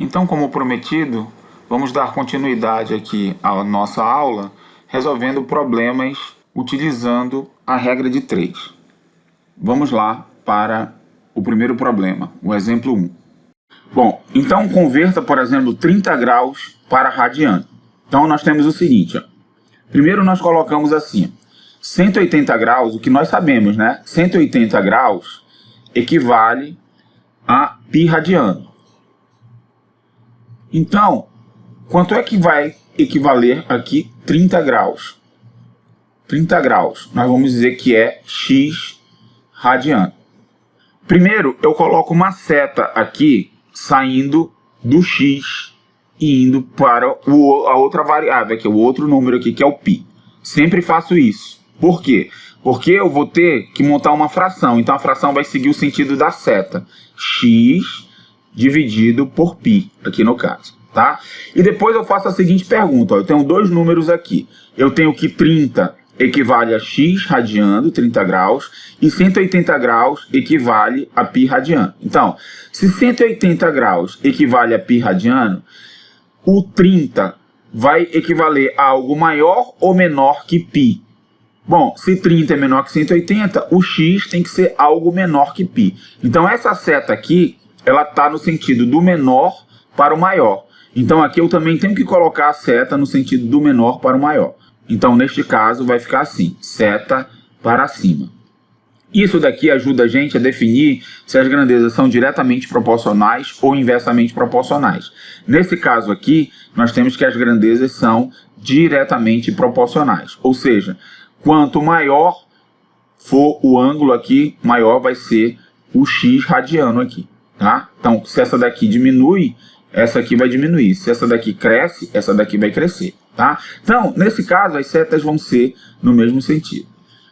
Então, como prometido, vamos dar continuidade aqui à nossa aula, resolvendo problemas utilizando a regra de 3. Vamos lá para o primeiro problema, o exemplo 1. Bom, então converta, por exemplo, 30 graus para radiano. Então nós temos o seguinte, ó. Primeiro nós colocamos assim, 180 graus, o que nós sabemos, né? 180 graus equivale a π radiano. Então, quanto é que vai equivaler aqui 30 graus? 30 graus, nós vamos dizer que é x radiano. Primeiro, eu coloco uma seta aqui, saindo do x e indo para a outra variável, aqui, o outro número aqui, que é o π. Sempre faço isso. Por quê? Porque eu vou ter que montar uma fração. Então, a fração vai seguir o sentido da seta. X dividido por π, aqui no caso. Tá? E depois eu faço a seguinte pergunta. Ó, eu tenho dois números aqui. Eu tenho que 30 equivale a x radiano, 30 graus, e 180 graus equivale a π radiano. Então, se 180 graus equivale a π radiano, o 30 vai equivaler a algo maior ou menor que π? Bom, se 30 é menor que 180, o x tem que ser algo menor que π. Então, essa seta aqui, ela está no sentido do menor para o maior. Então, aqui eu também tenho que colocar a seta no sentido do menor para o maior. Então, neste caso, vai ficar assim, seta para cima. Isso daqui ajuda a gente a definir se as grandezas são diretamente proporcionais ou inversamente proporcionais. Nesse caso aqui, nós temos que as grandezas são diretamente proporcionais. Ou seja, quanto maior for o ângulo aqui, maior vai ser o x radiano aqui. Tá? Então, se essa daqui diminui, essa aqui vai diminuir. Se essa daqui cresce, essa daqui vai crescer. Tá? Então, nesse caso, as setas vão ser no mesmo sentido.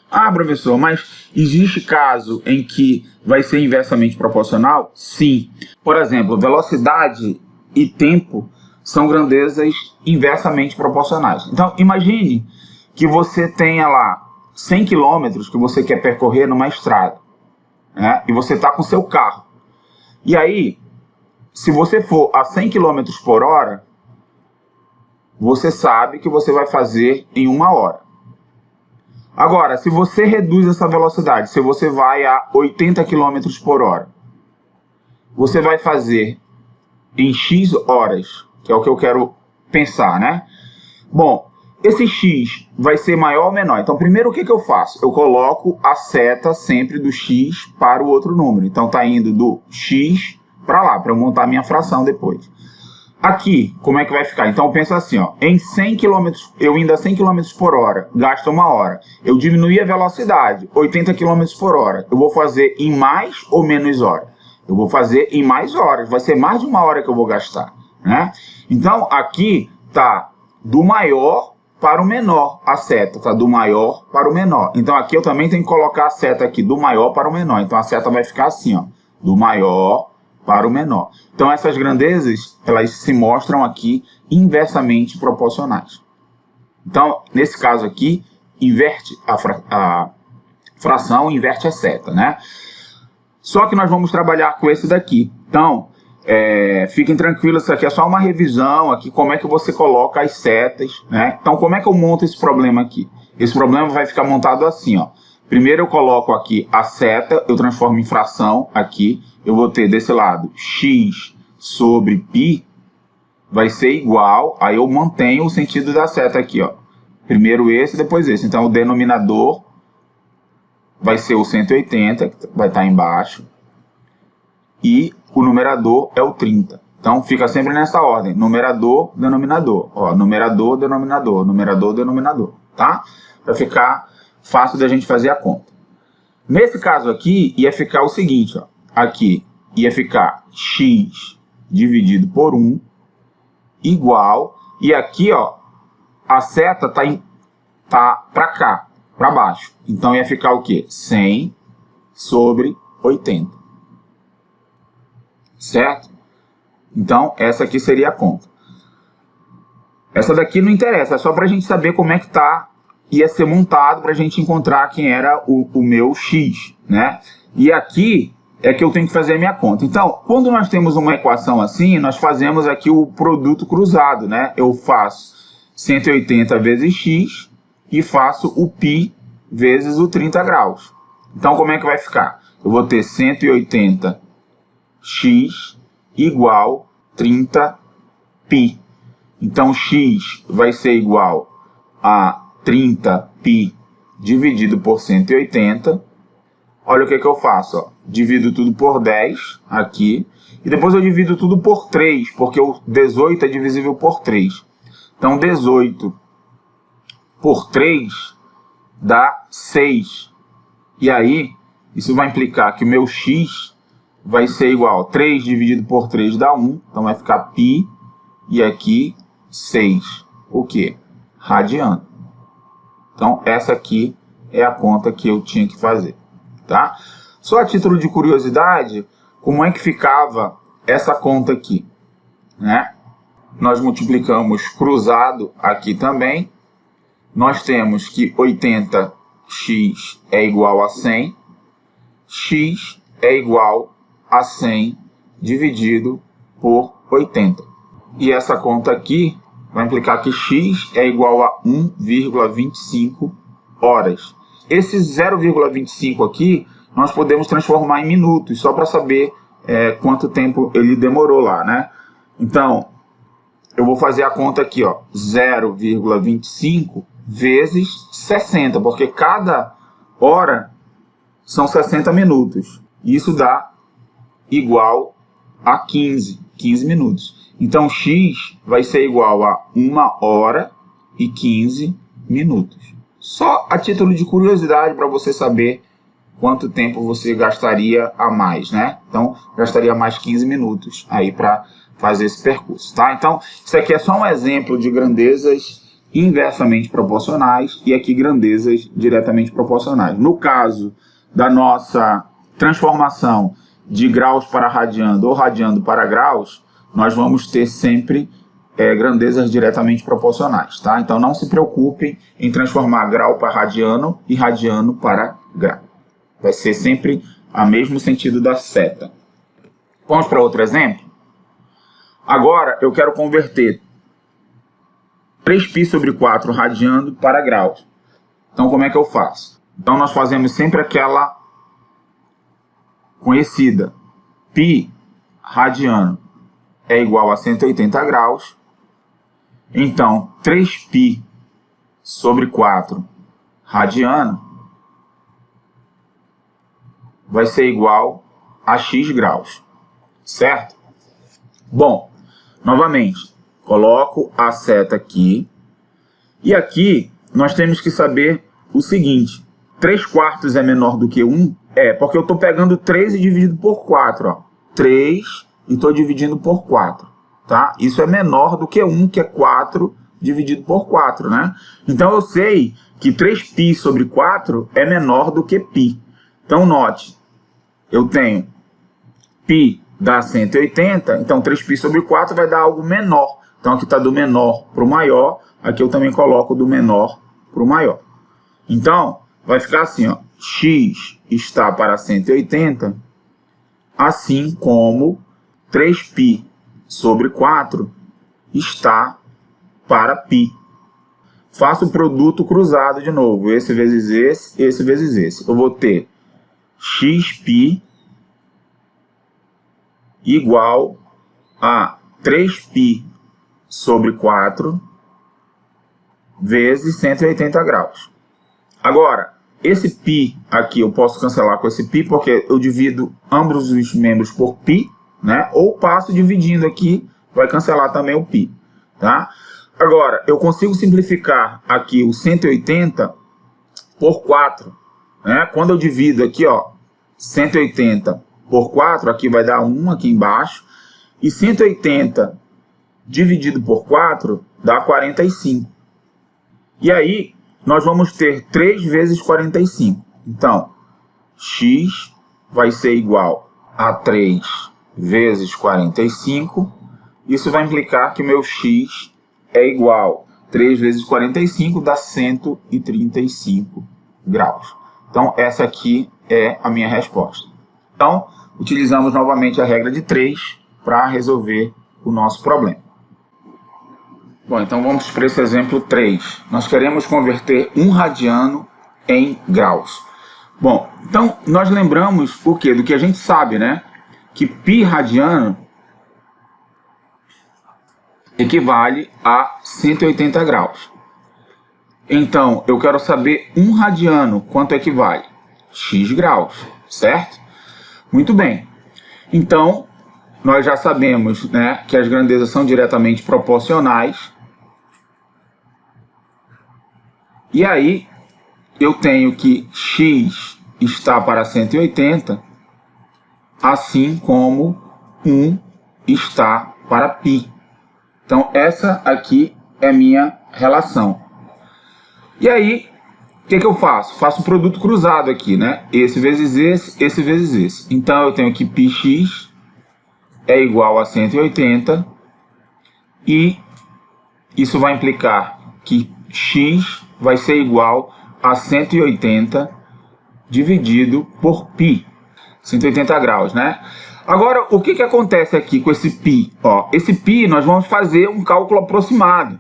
Ah, professor, mas existe caso em que vai ser inversamente proporcional? Sim. Por exemplo, velocidade e tempo são grandezas inversamente proporcionais. Então, imagine que você tenha lá 100 km que você quer percorrer numa estrada, né? E você está com seu carro. E aí, se você for a 100 km por hora, você sabe que você vai fazer em 1 hora. Agora, se você reduz essa velocidade, se você vai a 80 km por hora, você vai fazer em x horas, que é o que eu quero pensar, né? Bom, esse x vai ser maior ou menor? Então, primeiro o que eu faço? Eu coloco a seta sempre do x para o outro número. Então, está indo do x para lá, para eu montar a minha fração depois. Aqui, como é que vai ficar? Então, pensa assim, ó, em 100 km, eu indo a 100 km por hora, gasto 1 hora. Eu diminuí a velocidade, 80 km por hora. Eu vou fazer em mais ou menos horas? Eu vou fazer em mais horas, vai ser mais de 1 hora que eu vou gastar, né? Então, aqui tá do maior para o menor a seta, tá do maior para o menor. Então, aqui eu também tenho que colocar a seta aqui do maior para o menor. Então, a seta vai ficar assim, ó, do maior para o menor. Então, essas grandezas, elas se mostram aqui inversamente proporcionais. Então, nesse caso aqui, inverte a fração, inverte a seta, né? Só que nós vamos trabalhar com esse daqui. Então, fiquem tranquilos, isso aqui é só uma revisão aqui, como é que você coloca as setas, né? Então, como é que eu monto esse problema aqui? Esse problema vai ficar montado assim, ó. Primeiro eu coloco aqui a seta, eu transformo em fração aqui. Eu vou ter desse lado x sobre π vai ser igual, aí eu mantenho o sentido da seta aqui, ó. Primeiro esse, depois esse. Então, o denominador vai ser o 180, que vai estar embaixo. E o numerador é o 30. Então, fica sempre nessa ordem. Numerador, denominador. Ó, numerador, denominador. Numerador, denominador. Tá? Para ficar fácil da gente fazer a conta. Nesse caso aqui, ia ficar o seguinte, ó. Aqui ia ficar x dividido por 1 igual, e aqui, ó, a seta tá para cá, para baixo. Então ia ficar o quê? 100 sobre 80. Certo? Então essa aqui seria a conta. Essa daqui não interessa, é só para a gente saber como é que ia ser montado para a gente encontrar quem era o meu x, né? E aqui é que eu tenho que fazer a minha conta. Então, quando nós temos uma equação assim, nós fazemos aqui o produto cruzado, né? Eu faço 180 vezes x e faço o π vezes o 30 graus. Então, como é que vai ficar? Eu vou ter 180x igual 30π. Então, x vai ser igual a 30π dividido por 180. Olha o que eu faço. Ó. Divido tudo por 10 aqui. E depois eu divido tudo por 3, porque o 18 é divisível por 3. Então, 18 por 3 dá 6. E aí, isso vai implicar que o meu x vai ser igual a 3 dividido por 3 dá 1. Então, vai ficar π e aqui 6. O quê? Radiano. Então, essa aqui é a conta que eu tinha que fazer. Tá? Só a título de curiosidade, como é que ficava essa conta aqui? Né? Nós multiplicamos cruzado aqui também. Nós temos que 80x é igual a 100. X é igual a 100 dividido por 80. E essa conta aqui vai implicar que x é igual a 1,25 horas. Esse 0,25 aqui, nós podemos transformar em minutos, só para saber quanto tempo ele demorou lá, né? Então, eu vou fazer a conta aqui, ó, 0,25 vezes 60, porque cada hora são 60 minutos. Isso dá igual a 15 minutos. Então, x vai ser igual a 1 hora e 15 minutos. Só a título de curiosidade para você saber quanto tempo você gastaria a mais, né? Então, gastaria mais 15 minutos aí para fazer esse percurso, tá? Então, isso aqui é só um exemplo de grandezas inversamente proporcionais e aqui grandezas diretamente proporcionais. No caso da nossa transformação de graus para radiando ou radiando para graus, nós vamos ter sempre grandezas diretamente proporcionais, tá? Então não se preocupem em transformar grau para radiano e radiano para grau. Vai ser sempre o mesmo sentido da seta. Vamos para outro exemplo? Agora eu quero converter 3π sobre 4 radiando para graus. Então como é que eu faço? Então nós fazemos sempre aquela conhecida. π radiano é igual a 180 graus. Então, 3π sobre 4 radiano vai ser igual a x graus, certo? Bom, novamente, coloco a seta aqui. E aqui nós temos que saber o seguinte. 3/4 é menor do que 1? Porque eu estou pegando 3 e dividido por 4. Ó. 3 e estou dividindo por 4. Tá? Isso é menor do que 1, que é 4 dividido por 4. Né? Então eu sei que 3π sobre 4 é menor do que π. Então note, eu tenho π dá 180, então 3π sobre 4 vai dar algo menor. Então aqui está do menor para o maior, aqui eu também coloco do menor para o maior. Então vai ficar assim, ó, x está para 180, assim como 3π sobre 4 está para π. Faço o produto cruzado de novo, esse vezes esse vezes esse. Eu vou ter xπ igual a 3π sobre 4 vezes 180 graus. Agora, esse π aqui eu posso cancelar com esse π, porque eu divido ambos os membros por π, né? Ou passo dividindo aqui, vai cancelar também o π. Tá? Agora, eu consigo simplificar aqui o 180 por 4. Né? Quando eu divido aqui, ó, 180 por 4, aqui vai dar 1 aqui embaixo. E 180 dividido por 4 dá 45. E aí, nós vamos ter 3 vezes 45. Então, x vai ser igual a 3 vezes 45. Isso vai implicar que o meu x é igual a 3 vezes 45 dá 135 graus. Então, essa aqui é a minha resposta. Então, utilizamos novamente a regra de 3 para resolver o nosso problema. Bom, então vamos para esse exemplo 3. Nós queremos converter 1 radiano em graus. Bom, então nós lembramos o quê? Do que a gente sabe, né? Que π radiano equivale a 180 graus. Então, eu quero saber 1 radiano, quanto equivale? X graus, certo? Muito bem. Então, nós já sabemos, né, que as grandezas são diretamente proporcionais. E aí, eu tenho que x está para 180, assim como 1 está para π. Então, essa aqui é a minha relação. E aí, o que eu faço? Faço um produto cruzado aqui, né? Esse vezes esse vezes esse. Então, eu tenho que πx é igual a 180. E isso vai implicar que x vai ser igual a 180 dividido por π. 180 graus, né? Agora, o que acontece aqui com esse π? Ó, esse π nós vamos fazer um cálculo aproximado.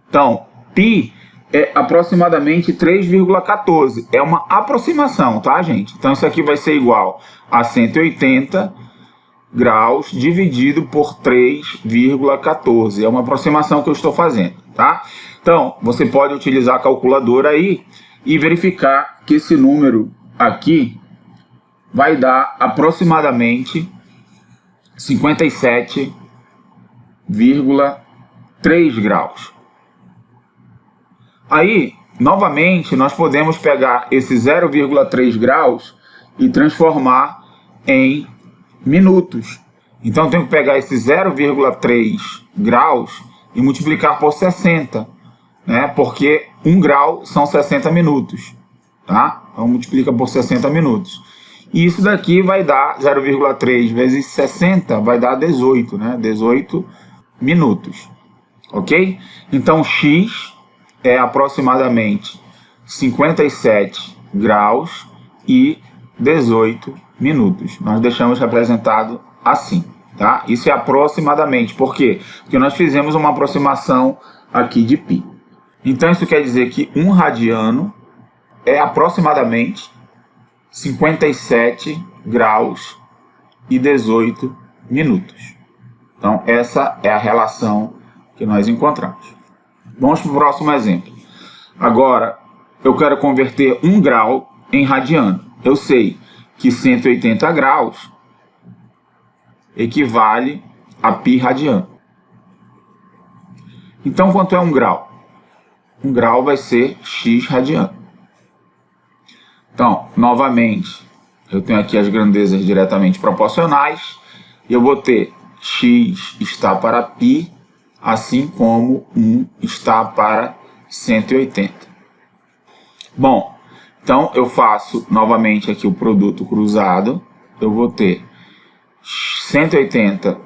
Então, π é aproximadamente 3,14. É uma aproximação, tá, gente? Então, isso aqui vai ser igual a 180 graus dividido por 3,14. É uma aproximação que eu estou fazendo, tá? Então, você pode utilizar a calculadora aí e verificar que esse número aqui vai dar aproximadamente 57,3 graus. Aí, novamente, nós podemos pegar esse 0,3 graus e transformar em minutos. Então, eu tenho que pegar esse 0,3 graus e multiplicar por 60, né? Porque 1 grau são 60 minutos, tá? Então, multiplica por 60 minutos. E isso daqui vai dar 0,3 vezes 60, vai dar 18, né? 18 minutos, ok? Então, x é aproximadamente 57 graus e 18 minutos. Nós deixamos representado assim, tá? Isso é aproximadamente. Por quê? Porque nós fizemos uma aproximação aqui de π. Então, isso quer dizer que 1 radiano é aproximadamente 57 graus e 18 minutos. Então, essa é a relação que nós encontramos. Vamos para o próximo exemplo. Agora, eu quero converter 1 grau em radiano. Eu sei que 180 graus equivale a π radiano. Então, quanto é 1 grau? 1 grau vai ser x radiano. Então, novamente, eu tenho aqui as grandezas diretamente proporcionais. E eu vou ter x está para π, assim como 1 está para 180. Bom, então eu faço novamente aqui o produto cruzado. Eu vou ter 180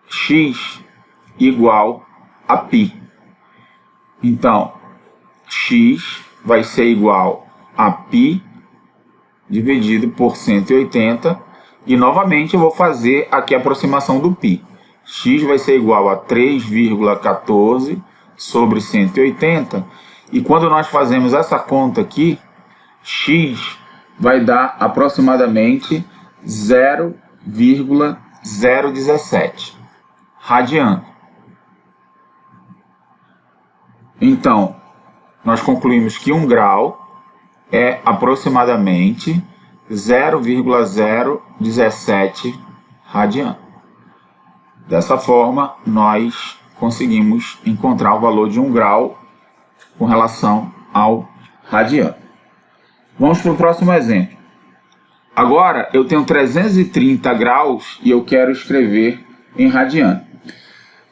x igual a π. Então, x vai ser igual a π dividido por 180. E novamente eu vou fazer aqui a aproximação do π. X vai ser igual a 3,14 sobre 180. E quando nós fazemos essa conta aqui, x vai dar aproximadamente 0,017 radiano. Então, nós concluímos que 1 grau é aproximadamente 0,017 radiano. Dessa forma, nós conseguimos encontrar o valor de 1 grau com relação ao radiano. Vamos para o próximo exemplo. Agora, eu tenho 330 graus e eu quero escrever em radiano.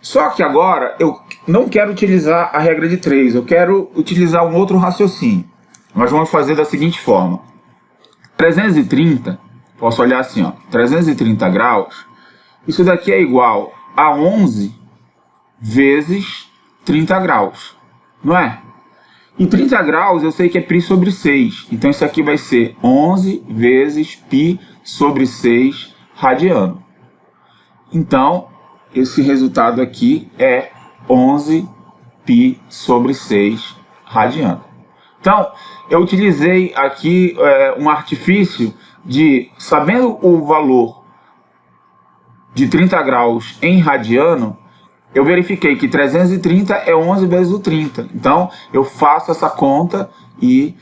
Só que agora, eu não quero utilizar a regra de 3, eu quero utilizar um outro raciocínio. Nós vamos fazer da seguinte forma. 330, posso olhar assim, ó, 330 graus, isso daqui é igual a 11 vezes 30 graus, não é? E 30 graus eu sei que é π sobre 6, então isso aqui vai ser 11 vezes π sobre 6 radiano. Então, esse resultado aqui é 11π sobre 6 radiano. Então, eu utilizei aqui um artifício de, sabendo o valor de 30 graus em radiano, eu verifiquei que 330 é 11 vezes o 30. Então, eu faço essa conta e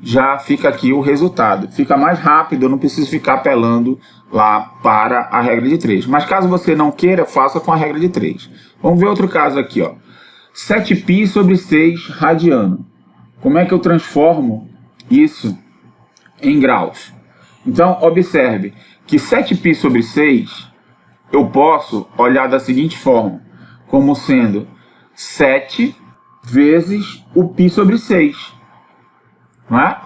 já fica aqui o resultado. Fica mais rápido, eu não preciso ficar apelando lá para a regra de 3. Mas caso você não queira, faça com a regra de 3. Vamos ver outro caso aqui, ó. 7π sobre 6 radiano. Como é que eu transformo isso em graus? Então, observe que 7π sobre 6, eu posso olhar da seguinte forma, como sendo 7 vezes o π sobre 6. Não é?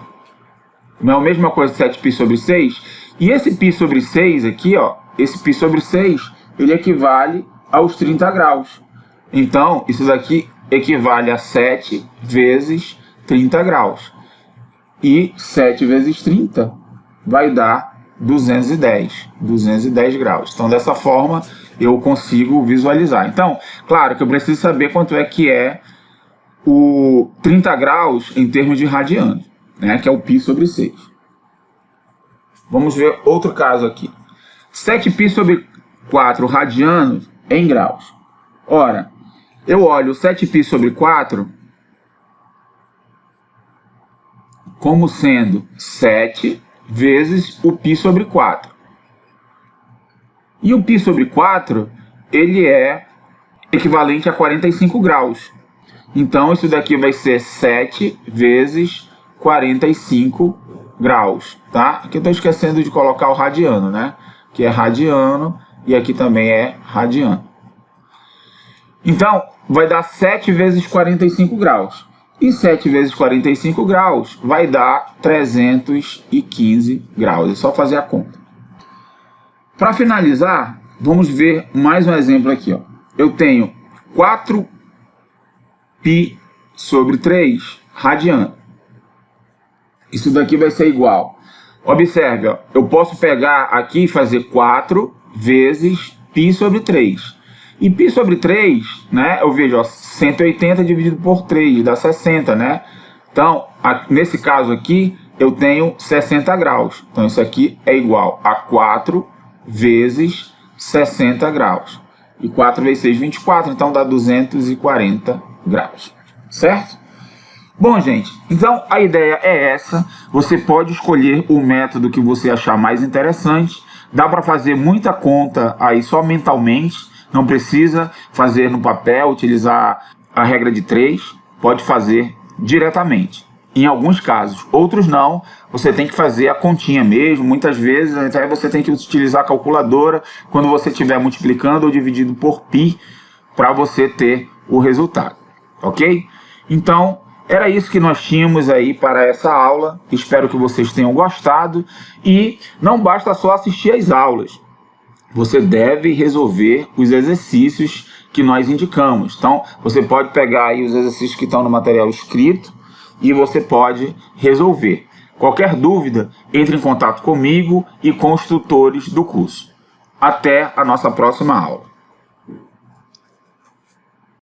Não é a mesma coisa que 7π sobre 6? E esse π sobre 6 aqui, ó, esse π sobre 6, ele equivale aos 30 graus. Então, isso daqui equivale a 7 vezes 30 graus. E 7 vezes 30 vai dar 210 graus. Então, dessa forma, eu consigo visualizar. Então, claro que eu preciso saber quanto é que é o 30 graus em termos de radiano, né, que é o π sobre 6. Vamos ver outro caso aqui. 7π sobre 4 radianos em graus. Ora, eu olho 7π sobre 4 como sendo 7 vezes o π sobre 4. E o π sobre 4, ele é equivalente a 45 graus. Então, isso daqui vai ser 7 vezes 45 graus, tá? Aqui eu estou esquecendo de colocar o radiano, né? Que é radiano e aqui também é radiano. Então, vai dar 7 vezes 45 graus. E 7 vezes 45 graus vai dar 315 graus. É só fazer a conta. Para finalizar, vamos ver mais um exemplo aqui, ó. Eu tenho 4π sobre 3 radiano. Isso daqui vai ser igual. Observe, ó, eu posso pegar aqui e fazer 4 vezes π sobre 3. E π sobre 3, né, eu vejo, ó, 180 dividido por 3, dá 60, né? Então, nesse caso aqui, eu tenho 60 graus. Então, isso aqui é igual a 4 vezes 60 graus. E 4 vezes 6, 24, então dá 240 graus. Certo? Bom, gente, então a ideia é essa. Você pode escolher o método que você achar mais interessante. Dá para fazer muita conta aí só mentalmente. Não precisa fazer no papel, utilizar a regra de 3. Pode fazer diretamente. Em alguns casos, outros não. Você tem que fazer a continha mesmo. Muitas vezes até você tem que utilizar a calculadora quando você estiver multiplicando ou dividindo por π para você ter o resultado. Ok? Então, era isso que nós tínhamos aí para essa aula. Espero que vocês tenham gostado. E não basta só assistir às aulas. Você deve resolver os exercícios que nós indicamos. Então, você pode pegar aí os exercícios que estão no material escrito e você pode resolver. Qualquer dúvida, entre em contato comigo e com os tutores do curso. Até a nossa próxima aula.